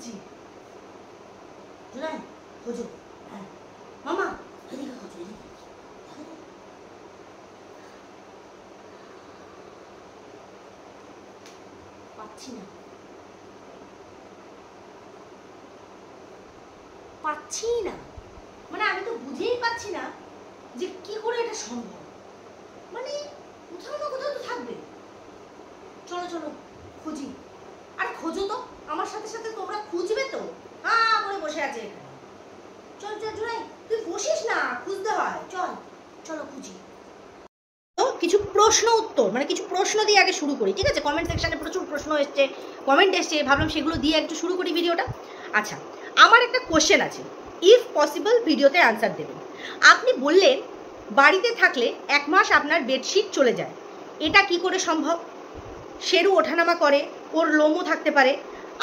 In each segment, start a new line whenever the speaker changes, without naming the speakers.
খুঁজছি। জোনাই খোঁজো। হ্যাঁ মামা এদিকে খোঁজো, এদিকে। পাচ্ছি না, পাচ্ছি না, মানে আমি তো বুঝেই পাচ্ছি না যে কি করে এটা সম্ভব। মানে কোথাও না কোথাও তো থাকবে। চলো চলো খুঁজি। আর খোঁজো তো, আমার সাথে সাথে তোমরা খুঁজবে তো। হ্যাঁ করে বসে আছে এখানে। চল চল জোনাই তুই বসিস না, খুঁজতে হয়। চল চলো খুঁজি। তো কিছু প্রশ্ন উত্তর, মানে কিছু প্রশ্ন দিয়ে আগে শুরু করি, ঠিক আছে? কমেন্ট সেকশনে প্রচুর প্রশ্ন এসছে, কমেন্ট এসছে, ভাবলাম সেগুলো দিয়ে একটু শুরু করি ভিডিওটা। আচ্ছা, আমার একটা কোশ্চেন আছে, ইফ পসিবল ভিডিওতে আনসার দেবেন। আপনি বললেন বাড়িতে থাকলে 1 মাস আপনার বেডশিট চলে যায়, এটা কি করে সম্ভব? শেরু ওঠানামা করে, ওর লোমও থাকতে পারে,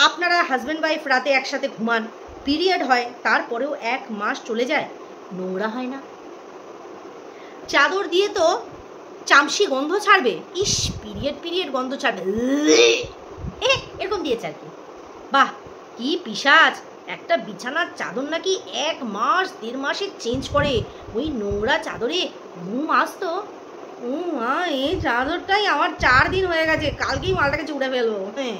আপনারা হাজব্যান্ড ওয়াইফ রাতে একসাথে ঘুমান, পিরিয়ড হয়, তারপরেও 1 মাস চলে যায়, নোংরা হয় না? চাদর দিয়ে তো চামচি গন্ধ ছাড়বে, ইস পিরিয়ড গন্ধ ছাড়বে, এরকম দিয়েছে আর কি। বাহ কি পিশাচ, একটা বিছানার চাদর নাকি 1 মাস 1.5 মাসে চেঞ্জ করে, ওই নোংরা চাদরে ঘুম আসতো। ও মা, এই চাদরটাই আমার 4 দিন হয়ে গেছে, কালকেই মালটাকে চুড়ে ফেলবো। হ্যাঁ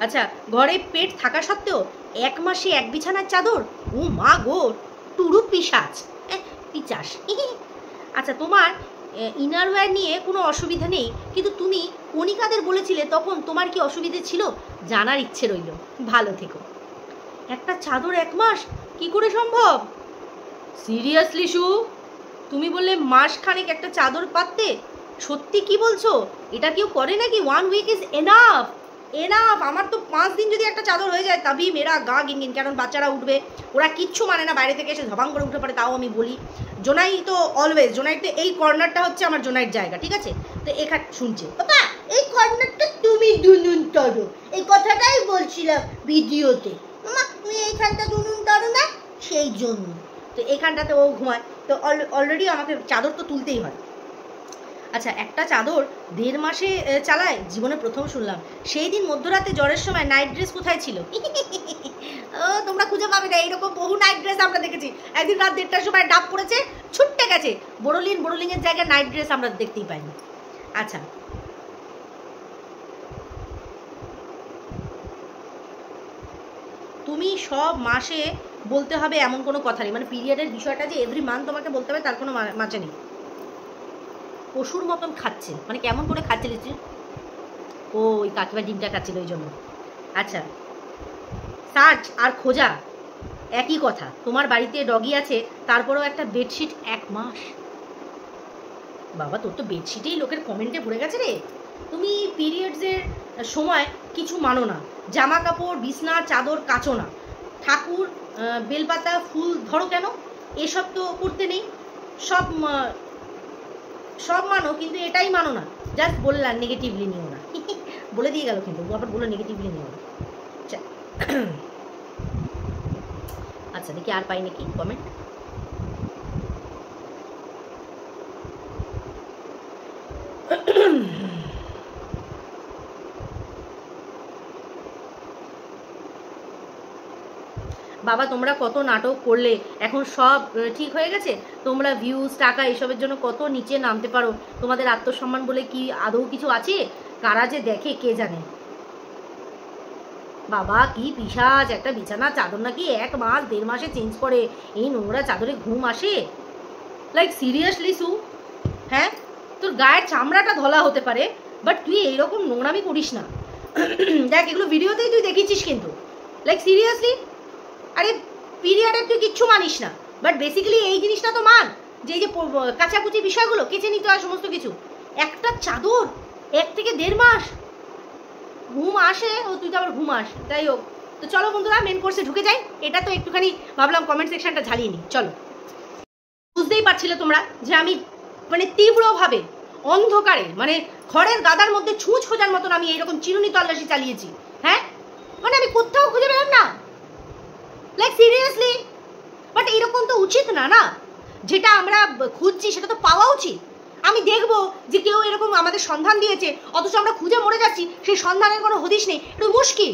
আচ্ছা, ঘরে পেট থাকা সত্ত্বেও 1 মাসে 1 বিছানার চাদর, ও মা গো, টুরু পিশাচ, পিচাস। আচ্ছা, তোমার ইনারওয়্যার নিয়ে কোনো অসুবিধা নেই, কিন্তু তুমি কণিকাদের বলেছিলে, তখন তোমার কি অসুবিধে ছিল? জানার ইচ্ছে রইল, ভালো থেকো। একটা চাদর 1 মাস কি করে সম্ভব? সিরিয়াসলি শু, তুমি বললে মাসখানেক একটা চাদর পাততে, সত্যি কি বলছো? এটা কেউ করে নাকি? 1 উইক ইজ এনাফ, এনাফ। আমার তো 5 দিন যদি একটা চাদর হয়ে যায় তবেই মেরা গা গিনগিন, কারণ বাচ্চারা উঠবে, ওরা কিচ্ছু মানে না, বাইরে থেকে এসে ধবাং করে উঠে পড়ে, তাও আমি বলি। জোনাই তো অলওয়েজ, জোনাইতে এই কর্নারটা হচ্ছে আমার জোনাইয়ের জায়গা, ঠিক আছে? তো এখানে শুনছে, বাবা এই কর্নারটা তুমি দুনুন করো, এই কথাটাই বলছিলাম ভিডিওতে, মামা তুমি এইখানটা দুনুন করো না, সেই জন্য। তো এখানটাতে ও ঘুমায়, তো অলরেডি আমাকে চাদর তো তুলতেই হয়। আচ্ছা, একটা চাদর 1.5 মাসে চালায়, জীবনে প্রথম শুনলাম। সেই দিন মধ্যরাতে জ্বরের সময় নাইট ড্রেস কোথায় ছিল? ও তোমরা খুঁজে পাবে না, এইরকম বহু নাইট ড্রেস আমরা দেখেছি। একদিন রাত 1:30টার সময় ডাব পড়েছে, ছুটতে গেছে বোরোলিনের জায়গায় নাইট ড্রেস আমরা দেখতেই পাইনি। আচ্ছা, তুমি সব মাসে বলতে হবে এমন কোনো কথা নেই, মানে পিরিয়ডের বিষয়টা যে এভরি মান্থ তোমাকে বলতে হবে তার কোনো মাঝে নেই। পশুর মতন খাচ্ছে, মানে কেমন করে খাচ্ছে লিচি? ও ওই কাকিমা ডিমটা খাচ্ছিল ওই জন্য। আচ্ছা, সার্চ আর খোঁজা একই কথা। তোমার বাড়িতে ডগি আছে, তারপরেও একটা বেডশিট 1 মাস। বাবা তোর তো বেডশিটেই লোকের কমেন্টে ভরে গেছে রে। তুমি পিরিয়ডসের সময় কিছু মানো না, জামা কাপড় বিছনা চাদর কাচো না, ঠাকুর বেলপাতা ফুল ধরো কেন, এসব তো করতে নেই। সব মানো, কিন্তু এটাই মানো না। জাস্ট বললাম নেগেটিভলি নিও না, বলে দিয়ে গেল, কিন্তু আবার বলো নেগেটিভলি নিও না। আচ্ছা দেখি আর পাই নাকি কমেন্ট। বাবা তোমরা কত নাটক করলে, এখন সব ঠিক হয়ে গেছে? তোমরা ভিউজ টাকা এসবের জন্য কত নিচে নামতে পারো, তোমাদের আত্মসম্মান বলে কি আদৌ কিছু আছে? কারা যে দেখে কে জানে। বাবা কি পিশাচ, একটা বিছানা চাদর নাকি 1 মাস 1.5 মাসে চেঞ্জ করে, এই নোংরা চাদরে ঘুম আসে? লাইক সিরিয়াসলি সু, হ্যাঁ তোর গায়ের চামড়াটা ধলা হতে পারে, বাট তুই এইরকম নোংরামি করিস না। দেখ এগুলো ভিডিওতেই তুই দেখেছিস, কিন্তু লাইক সিরিয়াসলি, আরে পিরিয়ডের তুই কিচ্ছু মানিস না, বাট বেসিক্যালি এই জিনিসটা তো মান, যে এই যে কাচাকুচি বিষয়গুলো কেচে নিতে হয় সমস্ত কিছু। একটা চাদর 1 থেকে 1.5 মাস ঘুম আসে, ও তুই তো আবার ঘুমাস। যাই হোক, তো চলো বন্ধুরা মেন কোর্সে ঢুকে যাই। এটা তো একটুখানি ভাবলাম কমেন্ট সেকশনটা ঝালিয়ে নিই। চলো, বুঝতেই পারছিলে তোমরা যে আমি মানে তীব্রভাবে অন্ধকারে, মানে খড়ের গাদার মধ্যে ছুঁচ খোঁজার মতন আমি এইরকম চিরুনি তল্লাশি চালিয়েছি। হ্যাঁ মানে আমি কোথাও খুঁজে পেলাম না, লাইক সিরিয়াসলি। বাট এরকম তো উচিত না, না যেটা আমরা খুঁজছি সেটা তো পাওয়া উচিত। আমি দেখবো যে কেউ এরকম আমাদের সন্ধান দিয়েছে, অথচ আমরা খুঁজে মরে যাচ্ছি, সেই সন্ধানের কোনো হদিশ নেই, একটু মুশকিল।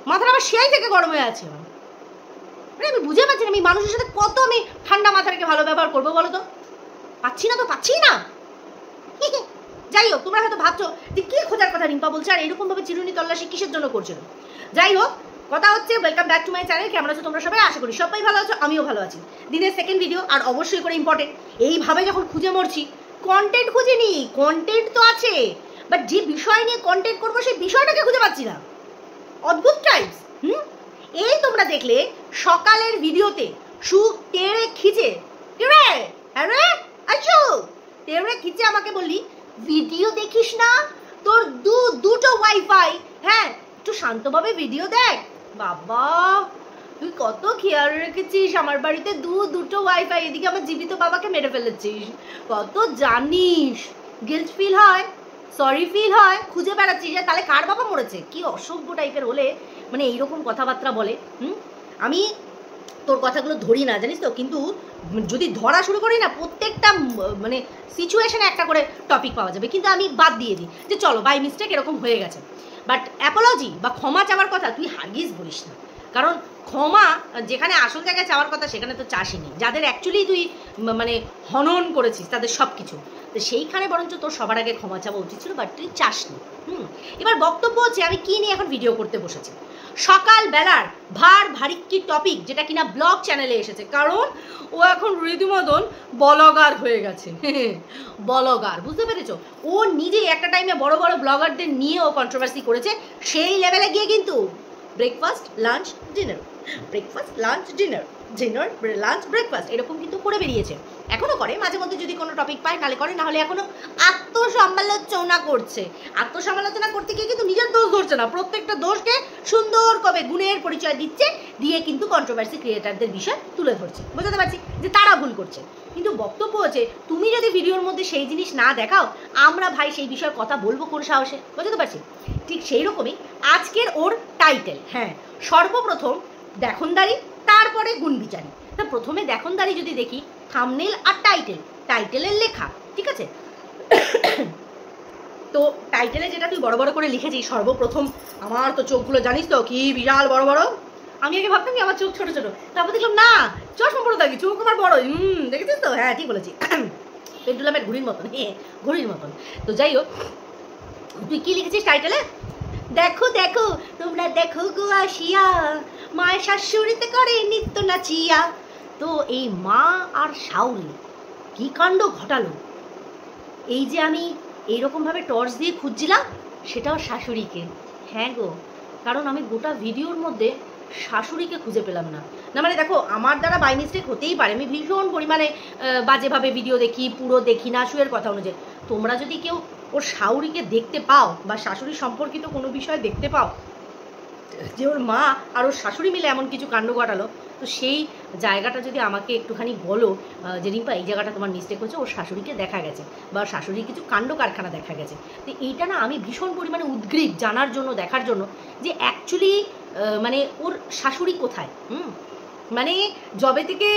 মাথাটা আমার সেই থেকে গরম হয়ে আছে। মানে আমি বুঝে পাচ্ছি না আমি মানুষের সাথে কত আমি ঠান্ডা মাথা রেখে ভালো ব্যবহার করবো বলো তো? পাচ্ছি না। যাই হোক, তোমরা হয়তো ভাবছো যে কি খোঁজার কথা রিম্পা বলছে আর এরকম ভাবে চিরুনি তল্লাশি কিসের জন্য করছিল। যাই হোক, কথা হচ্ছে welcome back to my channel. কেমন আছো তোমরা সবাই? আশা করি সবাই ভালো আছো, আমিও ভালো আছি। দিনের সেকেন্ড ভিডিও, আর অবশ্যই করে ইম্পর্টেন্ট, এইভাবে যখন খুঁজে মরছি, কন্টেন্ট খুঁজে নি, কন্টেন্ট তো আছে, বাট যে বিষয় নিয়ে কন্টেন্ট করবো সেই বিষয়টাকে খুঁজে পাচ্ছি না। অদ্ভুত টাইপস। এই তোমরা দেখলে সকালের ভিডিওতে টেড়ে খিচে আমাকে বললি ভিডিও দেখিস না, তোর দুটো ওয়াইফাই, হ্যাঁ একটু শান্তভাবে ভিডিও দেখ। বাবা তুই কত খেয়াল রেখেছিস, আমার বাড়িতে দুটো ওয়াইফাই, এদিকে আমার জীবিত বাবাকে মেরে ফেলেছিস, কত জানিস। গিল্ট ফিল হয়, সরি ফিল হয়, খুঁজে বেড়াচ্ছিস যে তাহলে কার বাবা মরেছে। কি অসভ্য টাইপের হলে মানে এইরকম কথাবার্তা বলে। আমি তোর কথাগুলো ধরি না জানিস তো, কিন্তু যদি ধরা শুরু করি না প্রত্যেকটা মানে সিচুয়েশনে একটা করে টপিক পাওয়া যাবে, কিন্তু আমি বাদ দিয়ে দিই যে চলো বাই মিস্টেক এরকম হয়ে গেছে। বাট অ্যাপোলজি বা ক্ষমা চাওয়ার কথা তুই হারগিজ বলিস না, কারণ ক্ষমা যেখানে আসল জায়গায় চাওয়ার কথা সেখানে তো চাসিনি, যাদের অ্যাকচুয়ালি তুই মানে হনন করেছিস তাদের সব কিছু, তো সেইখানে বরঞ্চ তোর সবার আগে ক্ষমা চাওয়া উচিত ছিল, বাট তুই চাসনি। এবার বক্তব্য হচ্ছে আমি কি নিয়ে এখন ভিডিও করতে বসেছি। সকালবেলার ভারিক্কি টপিক, যেটা কিনা ব্লগ চ্যানেলে এসেছে, কারণ ও এখন রীতিমতন ব্লগার হয়ে গেছে। ব্লগার, বুঝতে পেরেছো? ও নিজে একটা টাইমে বড় বড় ব্লগারদের নিয়ে ও কন্ট্রোভার্সি করেছে, সেই লেভেলে গিয়ে কিন্তু breakfast lunch dinner, breakfast lunch dinner, dinner lunch breakfast এরকম কিন্তু করে বেরিয়েছে। এখনো করে মাঝে মধ্যে যদি কোনো টপিক পায় নাহলে করে, নাহলে এখনো আত্মসমালোচনা করছে। আত্মসমালোচনা করতে গিয়ে কিন্তু নিজের দোষ ধরছে না, প্রত্যেকটা দোষকে সুন্দর করে গুণের পরিচয় দিচ্ছে, দিয়ে কিন্তু কন্ট্রোভার্সি ক্রিয়েটারদের বিষয় তুলে ধরছে। বুঝতে পারছি যে তারা ভুল করছে, কিন্তু বক্তব্য হচ্ছে তুমি যদি ভিডিওর মধ্যে সেই জিনিস না দেখাও, আমরা ভাই সেই বিষয়ে কথা বলবো কোন সাহসে? বুঝতে পারছি? ঠিক সেই রকমই আজকের ওর টাইটেল, হ্যাঁ সর্বপ্রথম দেখনদারি, তারপরে গুণ বিচারি। তা প্রথমে দেখনদারি যদি দেখি, থাম্বনেল আর টাইটেলের লেখা, ঠিক আছে? তো টাইটেলে যেটা তুই বড় বড় করে লিখেছিস, সর্বপ্রথম, আমার তো চোখগুলো জানিস তো কি বিশাল বড় বড়, আমি আগে ভাবতাম কি আমার চোখ ছোট ছোট, তারপর দেখলাম না চশমা পড়ে থাকি, চোখ আমার বড়। দেখেছিস তো? হ্যাঁ ঠিক বলেছি, পেন্ডুলামের ঘুড়ির মতন, ঘুড়ির মতন। তো যাই হোক, তুই কি লিখেছিস টাইটেলে? দেখো দেখো তোমরা দেখো গো আসিয়া, মায়ের শাশুড়িতে করে নিত্য নাচিয়া। তো এই মা আর শাউরি কি কাণ্ড ঘটালো, এই যে আমি এইরকমভাবে টর্চ দিয়ে খুঁজছিলাম, সেটাও শাশুড়িকে। হ্যাঁ গো, কারণ আমি গোটা ভিডিওর মধ্যে শাশুড়িকে খুঁজে পেলাম না। না মানে দেখো, আমার দ্বারা বাই মিস্টেক হতেই পারে, আমি ভীষণ পরিমাণে বাজেভাবে ভিডিও দেখি, পুরো দেখি না শুয়ের কথা অনুযায়ী। তোমরা যদি কেউ ওর শাশুড়িকে দেখতে পাও বা শাশুড়ি সম্পর্কিত কোনো বিষয় দেখতে পাও যে ওর মা আর ওর শাশুড়ি মিলে এমন কিছু কাণ্ড ঘটালো, তো সেই জায়গাটা যদি আমাকে একটুখানি বলো যে রিম্পা এই জায়গাটা তোমার মিস্টেক হচ্ছে, ওর শাশুড়িকে দেখা গেছে বা শাশুড়ির কিছু কাণ্ড কারখানা দেখা গেছে। তো এইটা না আমি ভীষণ পরিমাণে উদ্গ্রীব জানার জন্য, দেখার জন্য, যে অ্যাকচুয়ালি মানে ওর শাশুড়ি কোথায়। মানে যবে থেকে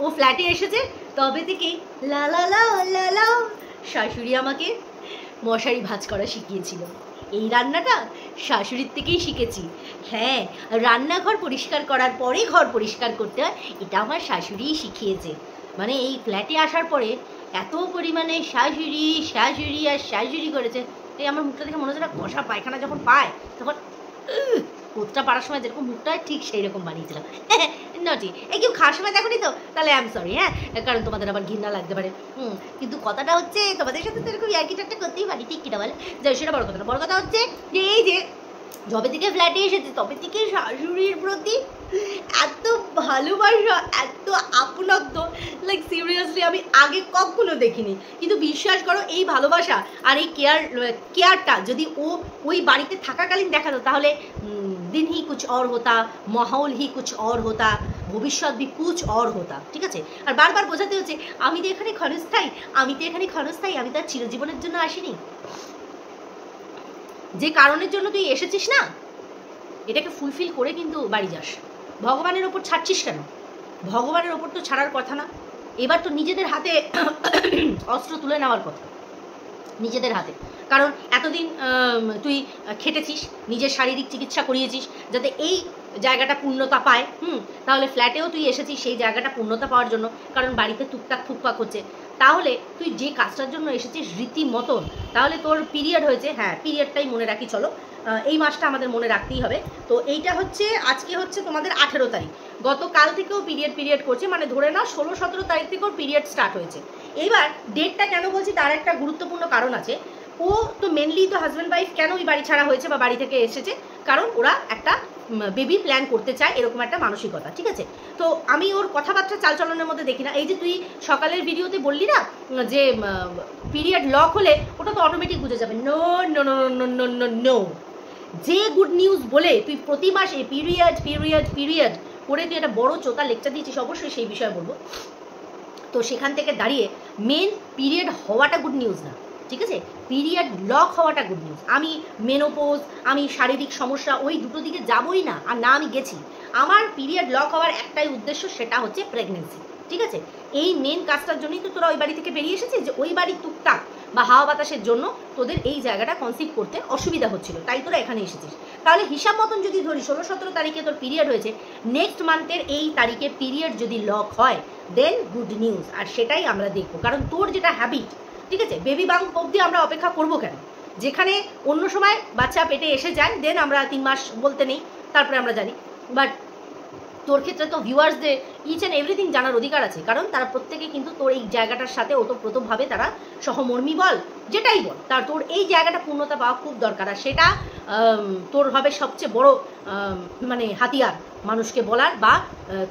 ও ফ্ল্যাটে এসেছে তবে থেকেই লা লা লা লা লা শাশুড়ি আমাকে মশারি ভাঁজ করা শিখিয়েছিল। এই রান্নাটা শাশুড়ির থেকেই শিখেছি। হ্যাঁ, রান্নাঘর পরিষ্কার করার পরে ঘর পরিষ্কার করতে হয়, এটা আমার শাশুড়িই শিখিয়েছে। মানে এই ফ্ল্যাটে আসার পরে এত পরিমাণে শাশুড়ি শাশুড়ি আর শাশুড়ি করেছে, এই আমার মুখটা দেখে মনে হচ্ছে না কষা পায়খানা যখন পায় তখন কোথটা পাড়ার সময় যেরকম মুখটা হয় ঠিক সেই রকম বানিয়েছিলাম। নটি এই কেউ খাওয়ার সময় দেখো নি তো, তাহলে আই এম সরি, হ্যাঁ, কারণ তোমাদের আবার ঘৃণা লাগতে পারে। কিন্তু কথাটা হচ্ছে তোমাদের সাথে তো এরকম ইয়ার্কি ঠাট্টা করতেই পারি, ঠিক কিনা বলে? যাই সেটা বড় কথা না, বড় কথা হচ্ছে যে এই যে যবে থেকে ফ্ল্যাটে এসেছে তবে থেকে শাশুড়ির প্রতি এত ভালোবাসা, এত আপনত্ব, লাইক সিরিয়াসলি আমি আগে কখনো দেখিনি। কিন্তু বিশ্বাস করো, এই ভালোবাসা আর এই কেয়ারটা যদি ওই বাড়িতে থাকাকালীন দেখাতো, তাহলে दिन ही कुछ और होता, माहौल ही कुछ और होता, ভবিষ্যৎ भी कुछ और होता। ঠিক আছে? আর বারবার বোঝাতে হচ্ছে আমি তো এখানে ক্ষণস্থায়ী, আমি তো আর চিরজীবনের জন্য আসিনি। যে কারণের জন্য তুই এসেছিস না, এটাকে ফুলফিল করে কিন্তু বাড়ি যাস। ভগবানের ওপর ছাড়ছিস কেন? ভগবানের ওপর তো ছাড়ার কথা না, এবার তো নিজেদের হাতে অস্ত্র তুলে নেওয়ার কথা।
নিজেদের হাতে। কারণ এতদিন তুই খেটেছিস, নিজের শারীরিক চিকিৎসা করিয়েছিস যাতে এই জায়গাটা পূর্ণতা পায়। তাহলে ফ্ল্যাটেও তুই এসেছিস সেই জায়গাটা পূর্ণতা পাওয়ার জন্য, কারণ বাড়িতে টুকটাক ফুকপাক হচ্ছে। তাহলে তুই যে কাজটার জন্য এসেছিস রীতিমতন, তাহলে তোর পিরিয়ড হয়েছে, হ্যাঁ পিরিয়ডটাই মনে রাখি, চলো এই মাসটা আমাদের মনে রাখতেই হবে। তো এইটা হচ্ছে আজকে হচ্ছে তোমাদের 18 তারিখ, গতকাল থেকেও পিরিয়ড করছে, মানে ধরে নাও 16-17 তারিখ থেকেও পিরিয়ড স্টার্ট হয়েছে। এইবার ডেটটা কেন বলছি তার একটা গুরুত্বপূর্ণ কারণ আছে। ও তো মেনলি তো হাজব্যান্ড ওয়াইফ কেন ওই বাড়ি ছাড়া হয়েছে বা বাড়ি থেকে এসেছে, কারণ ওরা একটা বেবি প্ল্যান করতে চায়, এরকম একটা মানসিকতা, ঠিক আছে। তো আমি ওর কথাবার্তা চালচলনের মধ্যে দেখি না। এই যে তুই সকালের ভিডিওতে বললি না যে পিরিয়ড লক হলে ওটা তো অটোমেটিক বুঝে যাবে, no no no no no no no. যে গুড নিউজ বলে তুই প্রতি মাসে পিরিয়ড পিরিয়ড পিরিয়ড করে তুই একটা বড় চোতা লেকচার দিয়েছিস, অবশ্যই সেই বিষয়ে বলবো। তো সেখান থেকে দাঁড়িয়ে মেন পিরিয়ড হওয়াটা গুড নিউজ না, ঠিক আছে, পিরিয়ড লক হওয়াটা গুড নিউজ। আমি মেনোপোজ, আমি শারীরিক সমস্যা, ওই দুটো দিকে যাবই না, আর না আমি গেছি। আমার পিরিয়ড লক হওয়ার একটাই উদ্দেশ্য, সেটা হচ্ছে প্রেগনেন্সি, ঠিক আছে। এই মেন কাজটার জন্যই তো তোরা ওই বাড়ি থেকে বেরিয়ে এসেছিস, যে ওই বাড়ির টুকটাক বা হাওয়া বাতাসের জন্য তোদের এই জায়গাটা কনসিভ করতে অসুবিধা হচ্ছিল, তাই তোরা এখানে এসেছিস। তাহলে হিসাব মতন যদি ধরি 16-17 তারিখে তোর পিরিয়ড হয়েছে, নেক্সট মান্থের এই তারিখে পিরিয়ড যদি লক হয় দেন গুড নিউজ, আর সেটাই আমরা দেখবো। কারণ তোর যেটা হ্যাবিট, ঠিক আছে, বেবি বাম্প অবধি আমরা অপেক্ষা করবো কেন? যেখানে অন্য সময় বাচ্চা পেটে এসে যায় দেন আমরা 3 মাস বলতে নেই, তারপরে আমরা জানি। বাট তোর ক্ষেত্রে তো ভিউয়ার্সদের ইচ অ্যান্ড এভরিথিং জানার অধিকার আছে, কারণ তারা প্রত্যেকে কিন্তু তোর এই জায়গাটার সাথে ওতপ্রোতভাবে তারা সহমর্মী বল, যেটাই বল, তোর এই জায়গাটা পূর্ণতা পাওয়া খুব দরকার। আর সেটা তোর হবে সবচেয়ে বড় মানে হাতিয়ার, মানুষকে বলার বা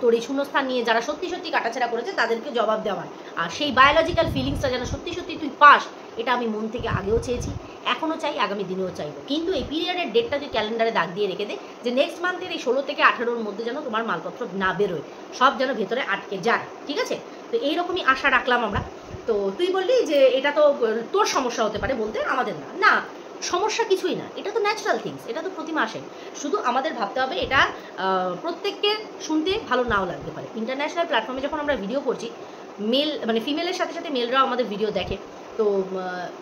তোর এই শূন্যস্থান নিয়ে যারা সত্যি সত্যি কাটাছেড়া করেছে তাদেরকে জবাব দেওয়ার। আর সেই বায়োলজিক্যাল ফিলিংসটা যেন সত্যি সত্যি তুই পাস, এটা আমি মন থেকে আগেও চেয়েছি, এখনও চাই, আগামী দিনেও চাইবো। কিন্তু এই পিরিয়ডের ডেটটা তুই ক্যালেন্ডারে দাগ দিয়ে রেখে দে, যে নেক্সট মান্থের এই 16 থেকে 18-র মধ্যে যেন তোমার মালপত্র না বেরোয়, সব যেন ভেতরে আটকে যায়, ঠিক আছে। তো এইরকমই আশা রাখলাম আমরা। তো তুই বললি যে এটা তো তোর সমস্যা হতে পারে, বলতে আমাদের না, না সমস্যা কিছুই না, এটা তো ন্যাচারাল থিংস, এটা তো প্রতি মাসে। শুধু আমাদের ভাবতে হবে এটা প্রত্যেককে শুনতে ভালো নাও লাগতে পারে। ইন্টারন্যাশনাল প্ল্যাটফর্মে যখন আমরা ভিডিও করছি, মেল মানে ফিমেলের সাথে সাথে মেলরাও আমাদের ভিডিও দেখে, তো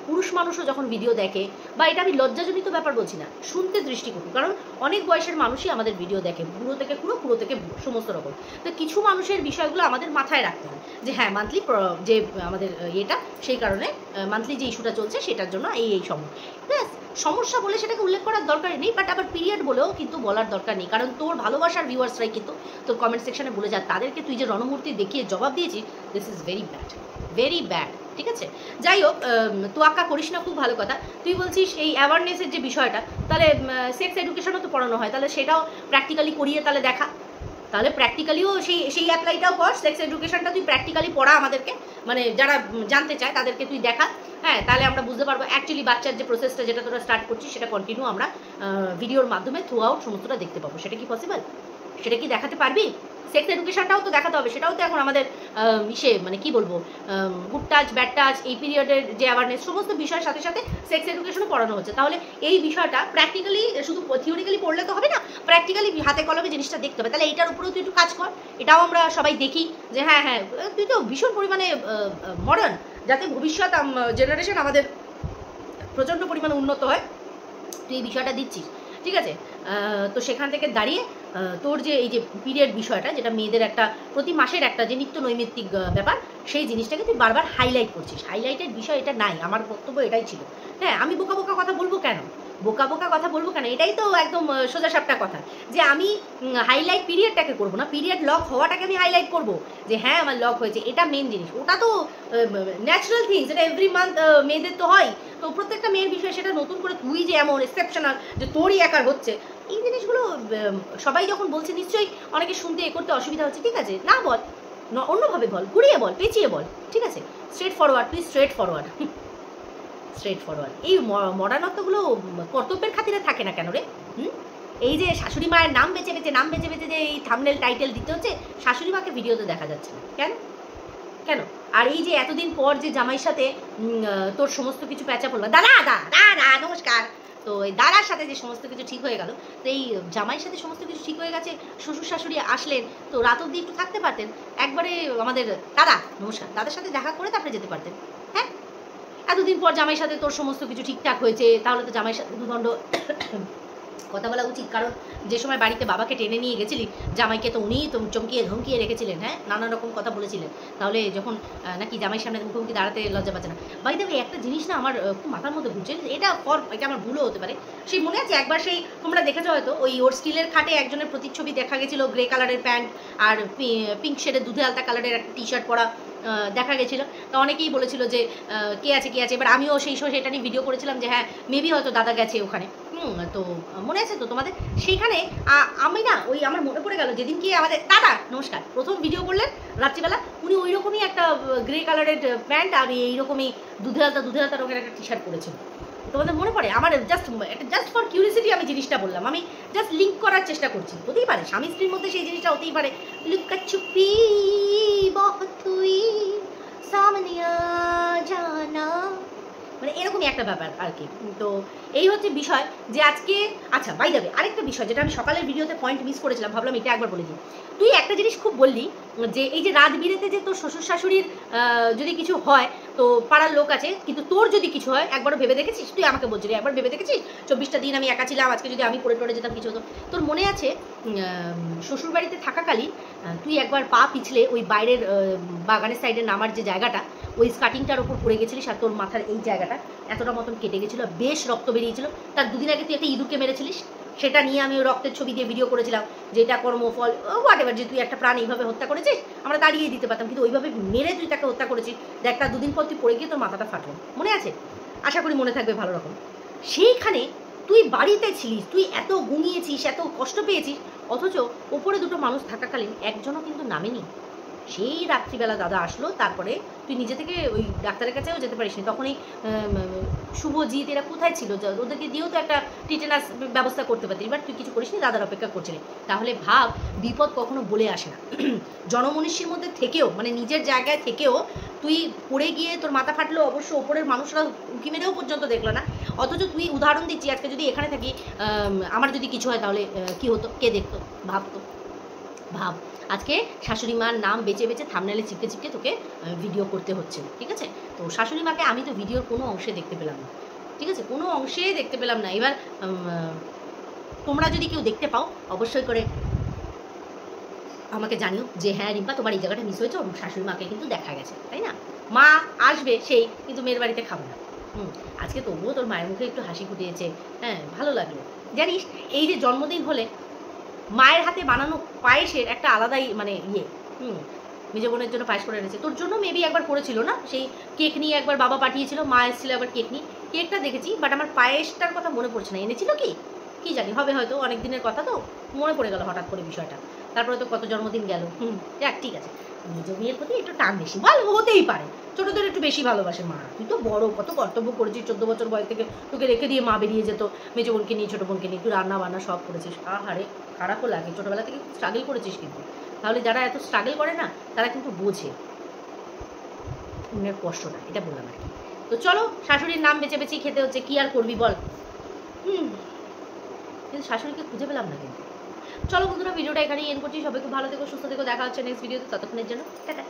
পুরুষ মানুষও যখন ভিডিও দেখে, বা এটা আমি লজ্জাজনিত ব্যাপার বলছি না, শুনতে দৃষ্টিকটু, কারণ অনেক বয়সের মানুষই আমাদের ভিডিও দেখে, বুড়ো থেকে পুরো থেকে সমস্ত রকম। তো কিছু মানুষের বিষয়গুলো আমাদের মাথায় রাখতে হয়, যে হ্যাঁ মান্থলি যে আমাদের ইয়েটা, সেই কারণে মান্থলি যে ইস্যুটা চলছে সেটার জন্য এই সময় ব্যাস। সমস্যা বলে সেটাকে উল্লেখ করার দরকারই নেই, বাট আবার পিরিয়ড বলেও কিন্তু বলার দরকার নেই, কারণ তোর ভালোবাসার ভিউয়ার্সরাই কিন্তু তোর কমেন্ট সেকশনে বলে যায়, তাদেরকে তুই যে রণমূর্তি দেখিয়ে জবাব দিয়েছিস, this is very bad, very bad, ঠিক আছে। যাই হোক, তোয়াক্কা করিস না, খুব ভালো কথা। তুই বলছিস এই অ্যাওয়ারনেসের যে বিষয়টা, তাহলে সেক্স এডুকেশনও তো পড়ানো হয়, তাহলে সেটাও প্র্যাকটিক্যালি করিয়ে তাহলে দেখা, তাহলে প্র্যাকটিক্যালিও সেই অ্যাপ্লাইটাও কর, সেক্স এডুকেশনটা তুই প্র্যাকটিক্যালি পড়া আমাদেরকে, মানে যারা জানতে চায় তাদেরকে তুই দেখা, হ্যাঁ, তাহলে আমরা বুঝতে পারবো অ্যাকচুয়ালি বাচ্চার যে প্রসেসটা যেটা তোরা স্টার্ট করছিস সেটা কন্টিনিউ আমরা ভিডিওর মাধ্যমে থ্রু আউট সমস্তটা দেখতে পাবো। সেটা কি পসিবল? সেটা কি দেখাতে পারবি? সেক্স এডুকেশনটাও তো দেখাতে হবে, সেটাও তো এখন আমাদের মানে কি বলবো, গুড টাচ ব্যাড টাচ, এই পিরিয়ডের যে অ্যাওয়ারনেস, সমস্ত বিষয়ের সাথে সাথে সেক্স এডুকেশনও পড়ানো হচ্ছে। তাহলে এই বিষয়টা প্র্যাকটিক্যালি, শুধু থিওরিক্যালি পড়লে তো হবে না, প্র্যাকটিক্যালি হাতে কলমে জিনিসটা দেখতে হবে। তাহলে এইটার উপরেও তুই একটু কাজ কর, এটাও আমরা সবাই দেখি যে হ্যাঁ হ্যাঁ তুই তো ভীষণ পরিমাণে মডার্ন, যাতে ভবিষ্যৎ জেনারেশন আমাদের প্রচণ্ড পরিমাণে উন্নত হয়, তুই এই বিষয়টা দিচ্ছিস, ঠিক আছে। তো সেখান থেকে দাঁড়িয়ে তোর যে এই যে পিরিয়ড বিষয়টা, যেটা মেয়েদের একটা প্রতি মাসের একটা যে নিত্য নৈমিত্তিক ব্যাপার, সেই জিনিসটাকে তুই বারবার হাইলাইট করছিস। হাইলাইটের বিষয় এটা নাই, আমার বক্তব্য এটাই ছিল। হ্যাঁ, আমি বোকা বোকা কথা বলবো কেন, এটাই তো একদম সোজা সাপটা কথা, যে আমি হাইলাইট পিরিয়ডটাকে করবো না, পিরিয়ড লক হওয়াটাকে আমি হাইলাইট করবো, যে হ্যাঁ আমার লক হয়েছে, এটা মেন জিনিস। ওটা তো ন্যাচারাল থিংস, এটা এভরি মান্থ মেয়েদের তো হয়, তো প্রত্যেকটা মেয়ের বিষয়, সেটা নতুন করে তুই যে এমন এক্সেপশনাল যে তোরই একার হচ্ছে, এই জিনিসগুলো সবাই যখন বলছে নিশ্চয়ই অনেকে শুনতে করতে অসুবিধা হচ্ছে, ঠিক আছে, না বল, অন্যভাবে বল, ঘুরিয়ে বল, পেঁচিয়ে বল, ঠিক আছে, straight forward, please straight forward, straight forward. এই মডার্নত্বগুলো কর্তব্যের খাতিরে থাকে না কেন রে? এই যে শাশুড়ি মায়ের নাম বেছে বেছে যে এই থাম্বনেল টাইটেল দিতে হচ্ছে, শাশুড়ি মাকে ভিডিওতে দেখা যাচ্ছে না কেন? কেন? আর এই যে এতদিন পর যে জামাইয়ের সাথে তোর সমস্ত কিছু প্যাঁচা পড়লো, দাদা নমস্কার, তো এই দাদার সাথে যে সমস্ত কিছু ঠিক হয়ে গেল, তো এই জামাইয়ের সাথে সমস্ত কিছু ঠিক হয়ে গেছে, শ্বশুর শাশুড়ি আসলেন, তো রাত অবধি একটু থাকতে পারতেন, একবারে আমাদের দাদা নমস্কার, দাদার সাথে দেখা করে তারপরে যেতে পারতেন। হ্যাঁ, এতদিন পর জামাইয়ের সাথে তোর সমস্ত কিছু ঠিকঠাক হয়েছে, তাহলে তো জামাইয়ের সাথে দুদণ্ড কথা বলা উচিত। কারণ যে সময় বাড়িতে বাবাকে টেনে নিয়ে গেছিলি, জামাইকে তো উনিই তো চমকিয়ে ধমকিয়ে রেখেছিলেন, হ্যাঁ, নানা রকম কথা বলেছিলেন। তাহলে যখন নাকি জামাইয়ের সামনে মুখোমুখি দাঁড়াতে লজ্জা পাচ্ছে না। বাই দ্য ওয়ে, একটা জিনিস না আমার খুব মাথার মধ্যে ঘুরছে, এটা আমার ভুলও হতে পারে। সেই মনে আছে একবার সেই তোমরা দেখেছো হয়তো, ওই ওর স্টিলের খাটে একজনের প্রতিচ্ছবি দেখা গেছিল, গ্রে কালারের প্যান্ট আর পিঙ্ক শেডের দুধে আলতা কালারের একটা টি শার্ট পরা দেখা গেছিলো। তো অনেকেই বলেছিল যে কে আছে কে আছে। এবার আমিও সেই সময় সেটা নিয়ে ভিডিও করেছিলাম যে হ্যাঁ মেবি হয়তো দাদা গেছে ওখানে। তো মনে আছে তো তোমাদের? সেইখানে আমি না ওই আমার মনে পড়ে গেল যেদিন কি আমাদের দাদা নমস্কার প্রথম ভিডিও করলেন রাত্রিবেলা, উনি ওই রকমই একটা গ্রে কালারের প্যান্ট আর এইরকমই দুধে আলতা রঙের একটা টি শার্ট পরেছিল। তোমাদের মনে পড়ে? আমার জাস্ট ফর কিউরিয়াসিটি আমি জিনিসটা বললাম, আমি জাস্ট লিঙ্ক করার চেষ্টা করছি। হতেই পারে স্বামী স্ত্রীর মধ্যে সেই জিনিসটা হতেই পারে, লুকাছুপি বহুত হুই সামনে আ জানা, মানে এরকমই একটা ব্যাপার আর কি। তো এই হচ্ছে বিষয় যে আজকে। আচ্ছা বাই দ্য ওয়ে, আরেকটা বিষয় যেটা আমি সকালের ভিডিওতে পয়েন্ট মিস করেছিলাম, ভাবলাম এটা একবার বলে দিই। তুই একটা জিনিস খুব বললি যে এই যে রাত বিরেতে যে তোর শ্বশুর শাশুড়ির যদি কিছু হয় তো পাড়ার লোক আছে, কিন্তু তোর যদি কিছু হয় একবারও ভেবে দেখেছিস? তুই আমাকে বলছিলি একবার ভেবে দেখেছিস 24টা দিন আমি একা ছিলাম, আজকে যদি আমি পড়ে টড়ে যেতাম কিছু হতো? তোর মনে আছে শ্বশুরবাড়িতে থাকাকালীন তুই একবার পা পিছলে ওই বাইরের বাগানের সাইডে নামার যে জায়গাটা, ওই স্কার্টিংটার ওপর পড়ে গেছিলিস আর তোর মাথার এই জায়গাটা এতটা মতন কেটে গেছিলো, বেশ রক্ত বেরিয়েছিল। তার দুদিন আগে তুই একটা ইঁদুরকে মেরেছিলিস, সেটা নিয়ে আমি ওই রক্তের ছবি দিয়ে ভিডিও করেছিলাম যে এটা কর্মফল হোয়াট এভার, যে তুই একটা প্রাণ এইভাবে হত্যা করেছিস, আমরা দাঁড়িয়ে দিতে পারতাম, কিন্তু ওইভাবে মেরে তুই তাকে হত্যা করেছিস। দেখ তার দুদিন পর তুই পড়ে গিয়ে তোর মাথাটা ফাটলো, মনে আছে? আশা করি মনে থাকবে ভালো রকম। সেইখানে তুই বাড়িতে ছিলিস, তুই এত ঘুমিয়েছিস, এত কষ্ট পেয়েছিস, অথচ ওপরে দুটো মানুষ থাকাকালীন একজনও কিন্তু নামেনি। সেই রাত্রিবেলা দাদা আসলো, তারপরে তুই নিজে থেকে ওই ডাক্তারের কাছেও যেতে পারিস নি। তখনই শুভজিৎ এরা কোথায় ছিল? ওদেরকে দিয়েও তো একটা টিটেনাস ব্যবস্থা করতে পারতিস, বাট তুই কিছু করিস নি, দাদার অপেক্ষা করছিলি। তাহলে ভাব, বিপদ কখনো বলে আসে না। জনমনুষ্যের মধ্যে থেকেও, মানে নিজের জায়গায় থেকেও তুই পড়ে গিয়ে তোর মাথা ফাটলো, অবশ্য ওপরের মানুষরা উঁকি মেরেও পর্যন্ত দেখলো না। অথচ তুই উদাহরণ দিচ্ছি, আজকে যদি এখানে থাকি আমার যদি কিছু হয় তাহলে কি হতো, কে দেখতো? ভাবতো? ভাব, আজকে শাশুড়ি মার নাম বেঁচে বেঁচে থাম্বনেলে চিপকে চিপকে তোকে ভিডিও করতে হচ্ছে, ঠিক আছে? তো শাশুড়ি মাকে আমি তো ভিডিওর কোনো অংশে দেখতে পেলাম না, ঠিক আছে? কোনো অংশে দেখতে পেলাম না। এবার তোমরা যদি কেউ দেখতে পাও অবশ্যই করে আমাকে জানিও যে হ্যাঁ রিম্পা তোমার এই জায়গাটা মিস হয়েছে, শাশুড়ি মাকে কিন্তু দেখা গেছে, তাই না? মা আসবে সেই, কিন্তু মেয়ের বাড়িতে খাবো না। আজকে তবুও তোর মায়ের মুখে একটু হাসি ফুটিয়েছে, হ্যাঁ ভালো লাগলো। জানিস এই যে জন্মদিন হলে মায়ের হাতে বানানো পায়েসের একটা আলাদাই মানে মেজো বোনের জন্য পায়েস করে এনেছে, তোর জন্য মেবি একবার করেছিল না? সেই কেক নিয়ে একবার বাবা পাঠিয়েছিল, মা এসেছিল একবার কেক নিয়ে, কেকটা দেখেছি বাট আমার পায়েসটার কথা মনে পড়ছে না। এনেছিল কি জানি, হবে হয়তো, অনেক দিনের কথা তো মনে পড়ে গেল হঠাৎ করে বিষয়টা। তারপরে তো কত জন্মদিন গেল। যাক ঠিক আছে, নিজ মেয়ের প্রতি একটু টান বেশি, ভালো হতেই পারে, ছোটদের একটু বেশি ভালোবাসে মা। তুই তো বড়, কত কর্তব্য করেছিস, 14 বছর বয়স থেকে তোকে রেখে দিয়ে মা বেরিয়ে যেত, মেজো বোনকে নিয়ে ছোটো বোনকে নিয়ে, তুই রান্না বান্না সব করেছিস। আহারে খারাপও লাগে, ছোটোবেলা থেকে স্ট্রাগল করেছিস কিন্তু। তাহলে যারা এত স্ট্রাগল করে না তারা কিন্তু বোঝে মনের কষ্টটা, এটা বললাম আর কি। তো চলো, শাশুড়ির নাম বেছে বেছেই খেতে হচ্ছে, কি আর করবি বল। কিন্তু শাশুড়িকে খুঁজে পেলাম না কিন্তু। চলো বন্ধুরা, ভিডিওটা এখানেই এন্ড করছি। সবাই খুব ভালো থেকো, সুস্থ থেকো, দেখা হচ্ছে নেক্সট ভিডিওতে, ততক্ষণের জন্য টাটা।